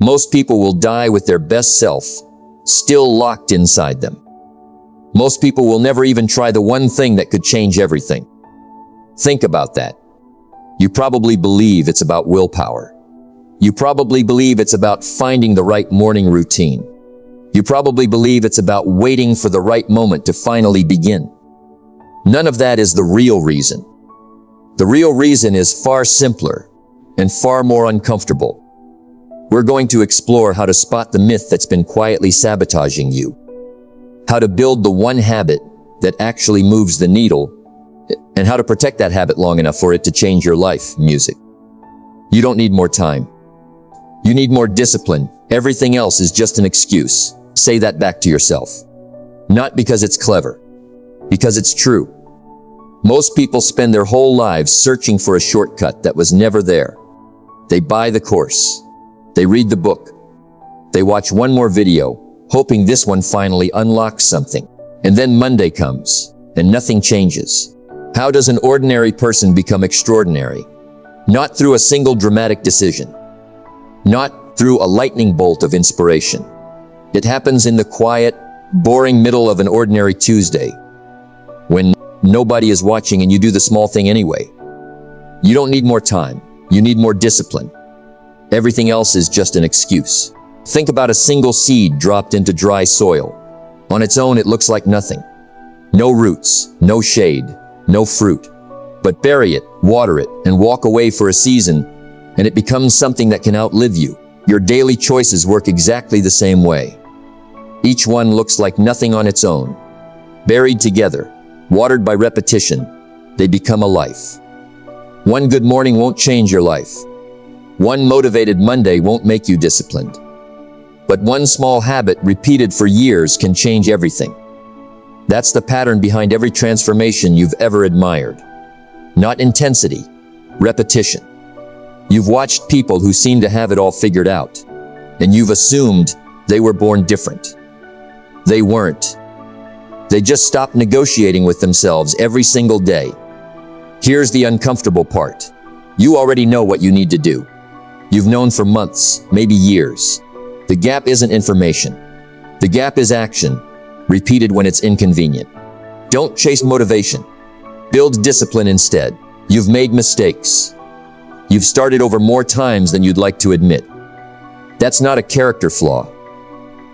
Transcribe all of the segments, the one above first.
Most people will die with their best self still locked inside them. Most people will never even try the one thing that could change everything. Think about that. You probably believe it's about willpower. You probably believe it's about finding the right morning routine. You probably believe it's about waiting for the right moment to finally begin. None of that is the real reason. The real reason is far simpler and far more uncomfortable. We're going to explore how to spot the myth that's been quietly sabotaging you, how to build the one habit that actually moves the needle, and how to protect that habit long enough for it to change your life. Music. You don't need more time. You need more discipline. Everything else is just an excuse. Say that back to yourself. Not because it's clever, because it's true. Most people spend their whole lives searching for a shortcut that was never there. They buy the course. They read the book. They watch one more video, hoping this one finally unlocks something. And then Monday comes, and nothing changes. How does an ordinary person become extraordinary? Not through a single dramatic decision. Not through a lightning bolt of inspiration. It happens in the quiet, boring middle of an ordinary Tuesday, when nobody is watching and you do the small thing anyway. You don't need more time. You need more discipline. Everything else is just an excuse. Think about a single seed dropped into dry soil. On its own, it looks like nothing. No roots, no shade, no fruit. But bury it, water it, and walk away for a season, and it becomes something that can outlive you. Your daily choices work exactly the same way. Each one looks like nothing on its own. Buried together, watered by repetition, they become a life. One good morning won't change your life. One motivated Monday won't make you disciplined. But one small habit repeated for years can change everything. That's the pattern behind every transformation you've ever admired. Not intensity, repetition. You've watched people who seem to have it all figured out, and you've assumed they were born different. They weren't. They just stopped negotiating with themselves every single day. Here's the uncomfortable part. You already know what you need to do. You've known for months, maybe years. The gap isn't information. The gap is action, repeated when it's inconvenient. Don't chase motivation. Build discipline instead. You've made mistakes. You've started over more times than you'd like to admit. That's not a character flaw.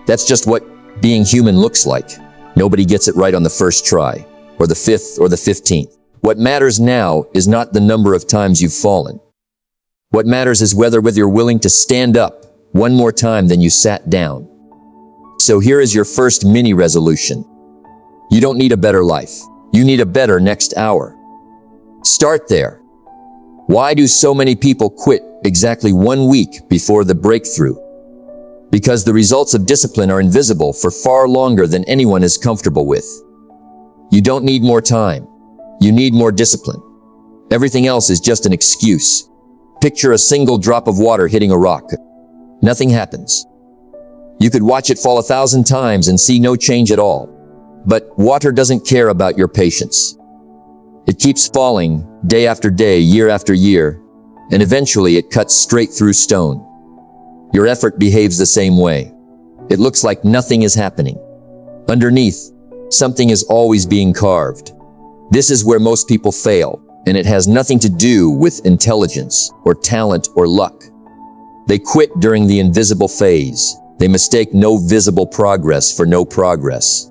That's just what being human looks like. Nobody gets it right on the first try, or the 5th, or the 15th. What matters now is not the number of times you've fallen. What matters is whether you're willing to stand up one more time than you sat down. So here is your first mini resolution. You don't need a better life. You need a better next hour. Start there. Why do so many people quit exactly 1 week before the breakthrough? Because the results of discipline are invisible for far longer than anyone is comfortable with. You don't need more time. You need more discipline. Everything else is just an excuse. Picture a single drop of water hitting a rock. Nothing happens. You could watch it fall 1,000 times and see no change at all. But water doesn't care about your patience. It keeps falling day after day, year after year, and eventually it cuts straight through stone. Your effort behaves the same way. It looks like nothing is happening. Underneath, something is always being carved. This is where most people fail, and it has nothing to do with intelligence or talent or luck. They quit during the invisible phase. They mistake no visible progress for no progress.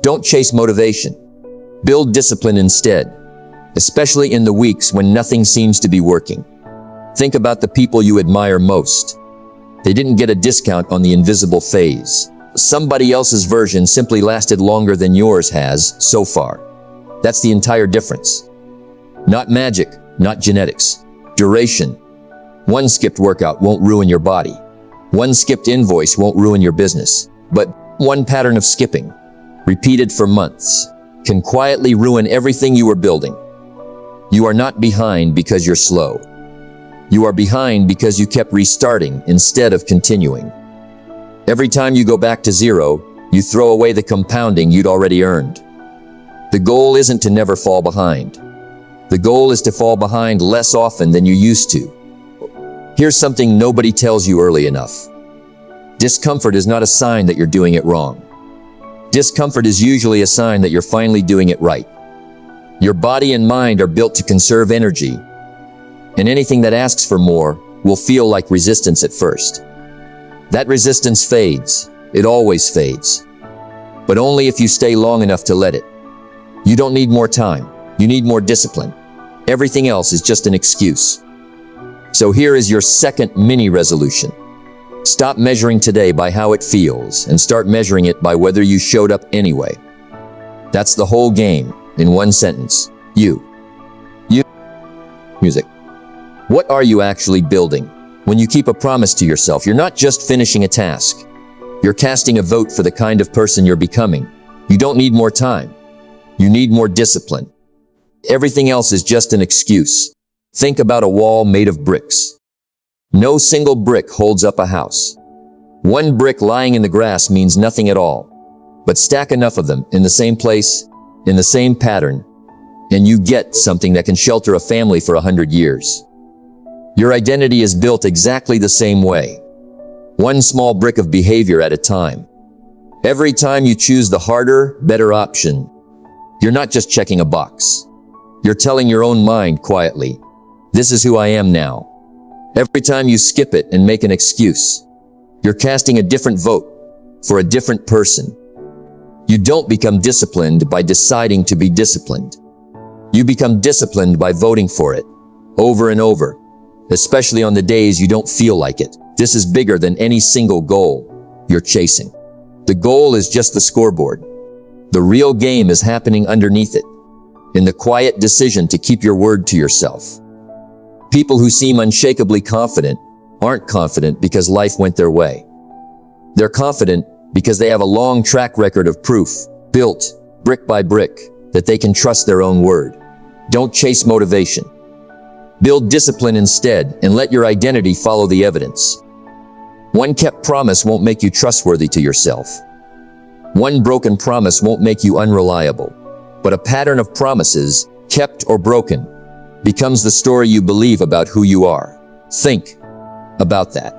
Don't chase motivation. Build discipline instead, especially in the weeks when nothing seems to be working. Think about the people you admire most. They didn't get a discount on the invisible phase. Somebody else's version simply lasted longer than yours has so far. That's the entire difference. Not magic, not genetics. Duration. One skipped workout won't ruin your body. One skipped invoice won't ruin your business. But one pattern of skipping, repeated for months, can quietly ruin everything you were building. You are not behind because you're slow. You are behind because you kept restarting instead of continuing. Every time you go back to zero, you throw away the compounding you'd already earned. The goal isn't to never fall behind. The goal is to fall behind less often than you used to. Here's something nobody tells you early enough. Discomfort is not a sign that you're doing it wrong. Discomfort is usually a sign that you're finally doing it right. Your body and mind are built to conserve energy, and anything that asks for more will feel like resistance at first. That resistance fades. It always fades. But only if you stay long enough to let it. You don't need more time. You need more discipline. Everything else is just an excuse. So here is your second mini resolution. Stop measuring today by how it feels and start measuring it by whether you showed up anyway. That's the whole game in one sentence. You. Music. What are you actually building? When you keep a promise to yourself, you're not just finishing a task. You're casting a vote for the kind of person you're becoming. You don't need more time. You need more discipline. Everything else is just an excuse. Think about a wall made of bricks. No single brick holds up a house. One brick lying in the grass means nothing at all. But stack enough of them in the same place, in the same pattern, and you get something that can shelter a family for 100 years. Your identity is built exactly the same way. One small brick of behavior at a time. Every time you choose the harder, better option, you're not just checking a box. You're telling your own mind quietly, this is who I am now. Every time you skip it and make an excuse, you're casting a different vote for a different person. You don't become disciplined by deciding to be disciplined. You become disciplined by voting for it, over and over, especially on the days you don't feel like it. This is bigger than any single goal you're chasing. The goal is just the scoreboard. The real game is happening underneath it, in the quiet decision to keep your word to yourself. People who seem unshakably confident aren't confident because life went their way. They're confident because they have a long track record of proof, built brick by brick, that they can trust their own word. Don't chase motivation. Build discipline instead and let your identity follow the evidence. One kept promise won't make you trustworthy to yourself. One broken promise won't make you unreliable. But a pattern of promises, kept or broken, becomes the story you believe about who you are. Think about that.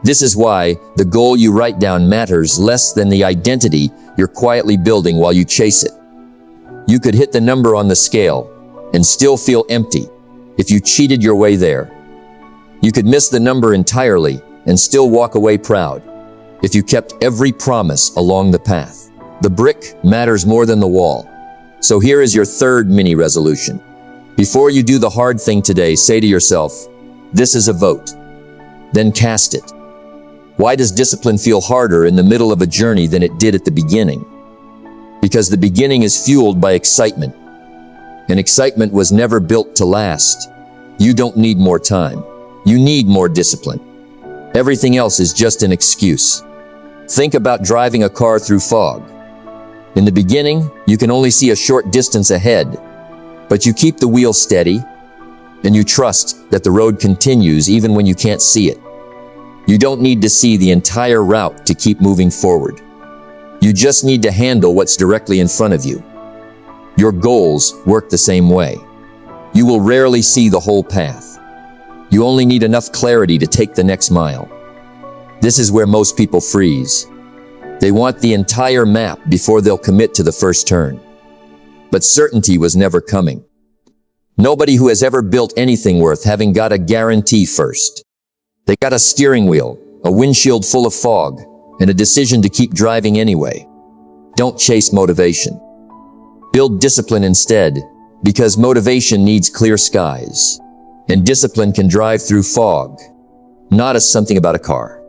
This is why the goal you write down matters less than the identity you're quietly building while you chase it. You could hit the number on the scale and still feel empty if you cheated your way there. You could miss the number entirely and still walk away proud if you kept every promise along the path. The brick matters more than the wall. So here is your third mini resolution. Before you do the hard thing today, say to yourself, this is a vote. Then cast it. Why does discipline feel harder in the middle of a journey than it did at the beginning? Because the beginning is fueled by excitement. And excitement was never built to last. You don't need more time. You need more discipline. Everything else is just an excuse. Think about driving a car through fog. In the beginning, you can only see a short distance ahead, but you keep the wheel steady, and you trust that the road continues even when you can't see it. You don't need to see the entire route to keep moving forward. You just need to handle what's directly in front of you. Your goals work the same way. You will rarely see the whole path. You only need enough clarity to take the next mile. This is where most people freeze. They want the entire map before they'll commit to the first turn. But certainty was never coming. Nobody who has ever built anything worth having got a guarantee first. They got a steering wheel, a windshield full of fog, and a decision to keep driving anyway. Don't chase motivation. Build discipline instead, because motivation needs clear skies, and discipline can drive through fog, not as something about a car.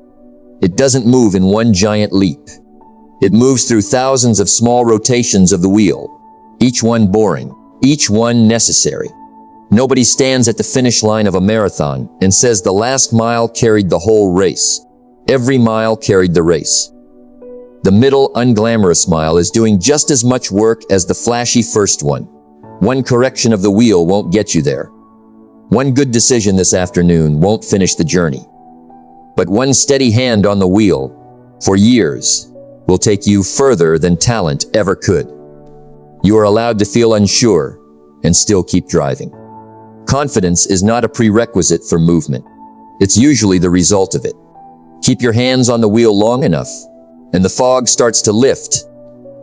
It doesn't move in one giant leap. It moves through thousands of small rotations of the wheel, each one boring, each one necessary. Nobody stands at the finish line of a marathon and says the last mile carried the whole race. Every mile carried the race. The middle, unglamorous mile is doing just as much work as the flashy first one. One correction of the wheel won't get you there. One good decision this afternoon won't finish the journey. But one steady hand on the wheel, for years, will take you further than talent ever could. You are allowed to feel unsure and still keep driving. Confidence is not a prerequisite for movement. It's usually the result of it. Keep your hands on the wheel long enough, and the fog starts to lift,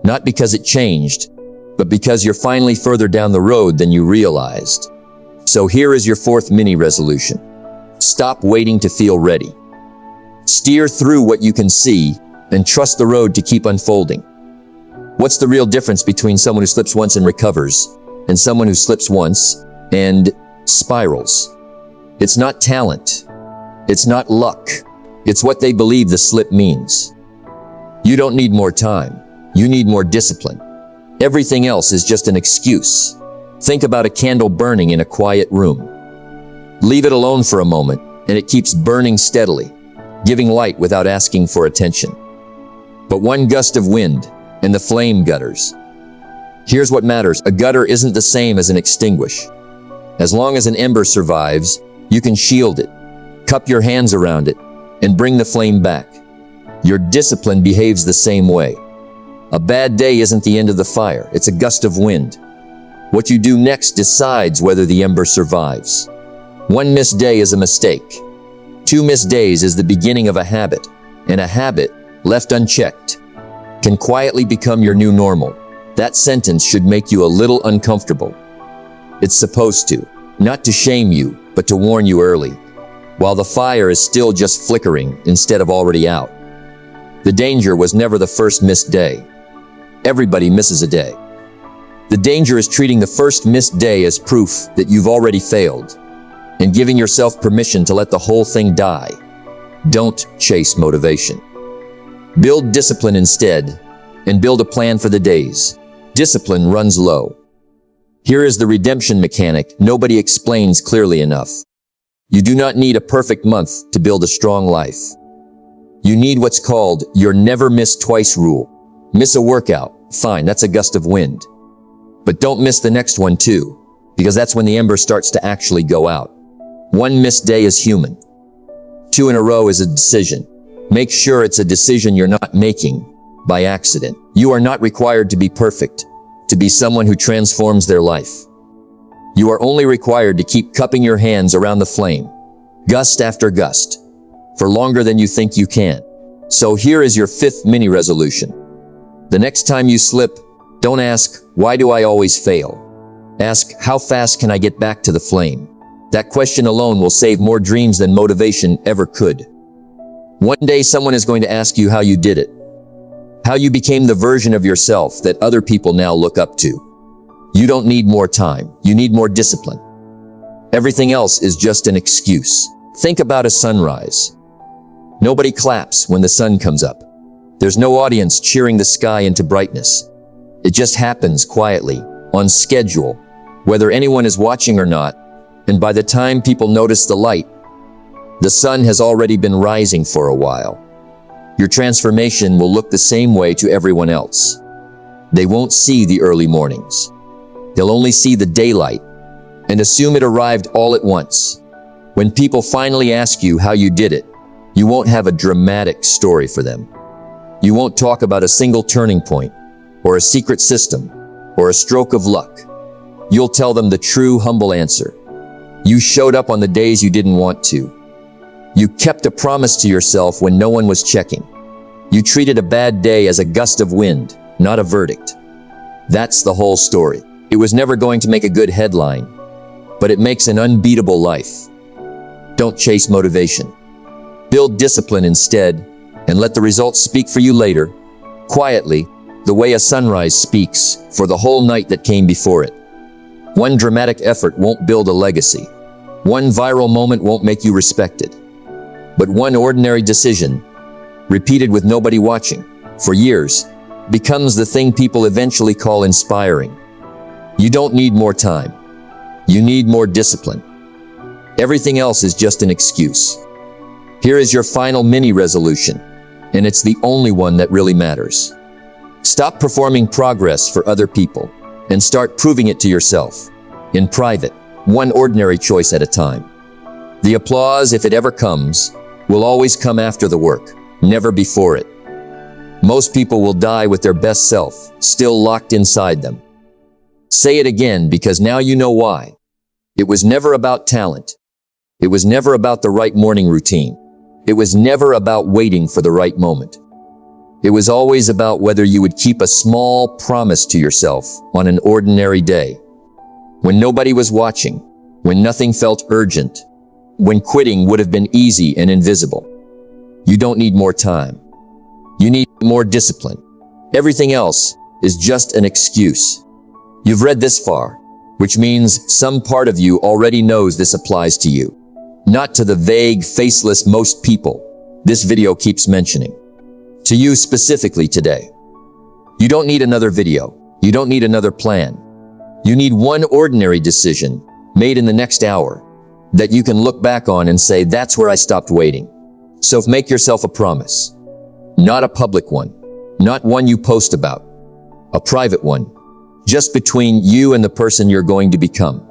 not because it changed, but because you're finally further down the road than you realized. So here is your fourth mini resolution. Stop waiting to feel ready. Steer through what you can see and trust the road to keep unfolding. What's the real difference between someone who slips once and recovers and someone who slips once and spirals? It's not talent. It's not luck. It's what they believe the slip means. You don't need more time. You need more discipline. Everything else is just an excuse. Think about a candle burning in a quiet room. Leave it alone for a moment, and it keeps burning steadily, giving light without asking for attention. But one gust of wind, and the flame gutters. Here's what matters. A gutter isn't the same as an extinguish. As long as an ember survives, you can shield it, cup your hands around it, and bring the flame back. Your discipline behaves the same way. A bad day isn't the end of the fire, it's a gust of wind. What you do next decides whether the ember survives. One missed day is a mistake. 2 missed days is the beginning of a habit, and a habit, left unchecked, can quietly become your new normal. That sentence should make you a little uncomfortable. It's supposed to, not to shame you, but to warn you early, while the fire is still just flickering instead of already out. The danger was never the first missed day. Everybody misses a day. The danger is treating the first missed day as proof that you've already failed, and giving yourself permission to let the whole thing die. Don't chase motivation. Build discipline instead, and build a plan for the days. Discipline runs low. Here is the redemption mechanic nobody explains clearly enough. You do not need a perfect month to build a strong life. You need what's called your never miss twice rule. Miss a workout, fine, that's a gust of wind. But don't miss the next one too, because that's when the ember starts to actually go out. 1 missed day is human. 2 in a row is a decision. Make sure it's a decision you're not making by accident. You are not required to be perfect, to be someone who transforms their life. You are only required to keep cupping your hands around the flame, gust after gust, for longer than you think you can. So here is your 5th mini resolution. The next time you slip, don't ask, why do I always fail? Ask, how fast can I get back to the flame? That question alone will save more dreams than motivation ever could. One day someone is going to ask you how you did it, how you became the version of yourself that other people now look up to. You don't need more time, you need more discipline. Everything else is just an excuse. Think about a sunrise. Nobody claps when the sun comes up. There's no audience cheering the sky into brightness. It just happens quietly, on schedule, whether anyone is watching or not, and by the time people notice the light, the sun has already been rising for a while. Your transformation will look the same way to everyone else. They won't see the early mornings. They'll only see the daylight and assume it arrived all at once. When people finally ask you how you did it, you won't have a dramatic story for them. You won't talk about a single turning point, or a secret system, or a stroke of luck. You'll tell them the true, humble answer. You showed up on the days you didn't want to. You kept a promise to yourself when no one was checking. You treated a bad day as a gust of wind, not a verdict. That's the whole story. It was never going to make a good headline, but it makes an unbeatable life. Don't chase motivation. Build discipline instead, and let the results speak for you later, quietly, the way a sunrise speaks for the whole night that came before it. One dramatic effort won't build a legacy. One viral moment won't make you respected. But one ordinary decision, repeated with nobody watching, for years, becomes the thing people eventually call inspiring. You don't need more time. You need more discipline. Everything else is just an excuse. Here is your final mini resolution, and it's the only one that really matters. Stop performing progress for other people and start proving it to yourself, in private, one ordinary choice at a time. The applause, if it ever comes, will always come after the work, never before it. Most people will die with their best self still locked inside them. Say it again because now you know why. It was never about talent. It was never about the right morning routine. It was never about waiting for the right moment. It was always about whether you would keep a small promise to yourself on an ordinary day. When nobody was watching, when nothing felt urgent, when quitting would have been easy and invisible. You don't need more time. You need more discipline. Everything else is just an excuse. You've read this far, which means some part of you already knows this applies to you. Not to the vague, faceless most people this video keeps mentioning. To you specifically today. You don't need another video. You don't need another plan. You need one ordinary decision made in the next hour that you can look back on and say, that's where I stopped waiting. So make yourself a promise. Not a public one. Not one you post about. A private one. Just between you and the person you're going to become.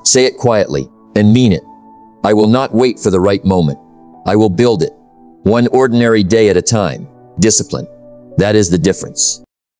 Say it quietly and mean it. I will not wait for the right moment. I will build it. One ordinary day at a time. Discipline. That is the difference.